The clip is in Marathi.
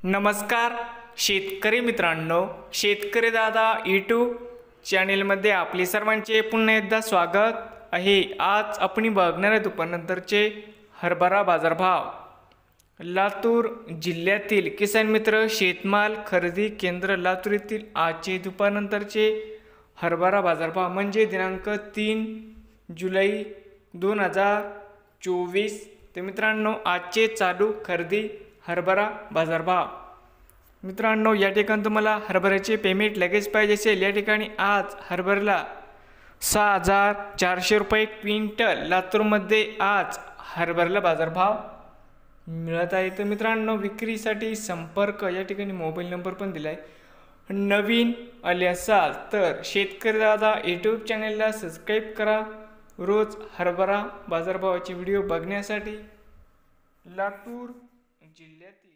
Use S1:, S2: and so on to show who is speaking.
S1: नमस्कार शेतकरी मित्रांनो, शेतकरी दादा यूट्यूब चॅनेलमध्ये आपले सर्वांचे पुन्हा एकदा स्वागत आहे। आज आपण बघणार आहे दुपारनंतरचे हरभरा बाजारभाव। लातूर जिल्ह्यातील किसान मित्र शेतमाल खरेदी केंद्र लातूर येथील आजचे दुपारनंतरचे हरभरा बाजारभाव म्हणजे दिनांक 3 जुलै 2024। तर मित्रांनो, आजचे चालू खरेदी हरभरा बाजारभाव। मित्रांनो, या ठिकाणी तुम्हाला हरभऱ्याचे पेमेंट लगेच पाहिजे असेल, या ठिकाणी आज हरभऱ्याला 6400 रुपये क्विंटल लातूरमध्ये आज हरभऱ्याला बाजारभाव मिळत आहे। तर मित्रांनो, विक्रीसाठी संपर्क या ठिकाणी मोबाईल नंबर पण दिला आहे। नवीन आले असाल तर शेतकरी दादा यूट्यूब चॅनेलला सबस्क्राईब करा रोज हरभरा बाजारभावाचे व्हिडिओ बघण्यासाठी। लातूर जिल्ह्यातील